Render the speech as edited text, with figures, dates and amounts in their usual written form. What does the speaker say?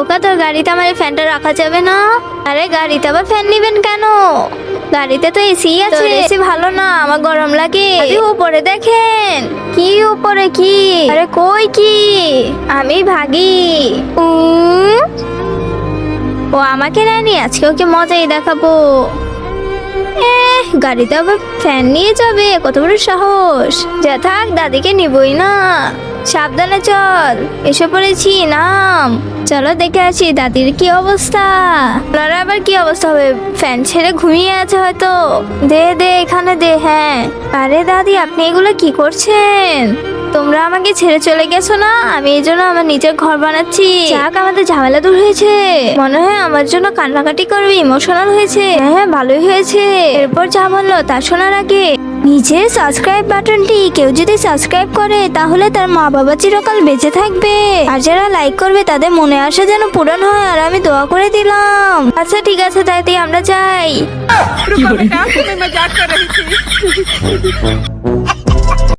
খোকা, তোর গাড়িতে আমার এই ফ্যানটা রাখা যাবে না? আরে গাড়িতে আবার ফ্যান নিবেন কেন? গাড়িতে তো এসি আছে। এসি ভালো না, আমার গরম লাগে। আরে উপরে দেখেন। কি উপরে কি? আরে কই কি? আমি ভাগি। ও আমাকে নেয়নি, আজকে ওকে মজাই দেখাবো। গাড়িতে আবার ফ্যান নিয়ে যাবে, কত বড় সাহস! যা থাক, দাদিকে নিবই না। সাবধানে চল, এসে পড়েছি, নাম। চলো দেখে আসি দাদির কি অবস্থা। আপনারা আবার কি অবস্থা হবে? ফ্যান ছেড়ে ঘুমিয়ে আছে হয়তো। দে দে, এখানে দে। হ্যাঁ, আরে দাদি, আপনি এগুলো কি করছেন? তোমরা আমাকে ছেড়ে চলে গেছো না, আমি এই জন্য আমার নিজের ঘর বানাচ্ছি। যাক, আমাদের ঝামেলা দূর হয়েছে। মনে হয় আমার জন্য কান্নাকাটি করবে, ইমোশনাল হয়েছে। হ্যাঁ, ভালোই হয়েছে। এরপর যা বললো তা শোনার আগে নিচে সাবস্ক্রাইব বাটনটি কেউ যদি সাবস্ক্রাইব করে তাহলে তার মা বাবা চিরকাল বেঁচে থাকবে। আর যারা লাইক করবে তাদের মনে আশা যেন পূরণ হয়, আর আমি দোয়া করে দিলাম। আচ্ছা ঠিক আছে, তাই আমরা যাই। रुको बेटा, तुम्हें मजाक कर रही थी।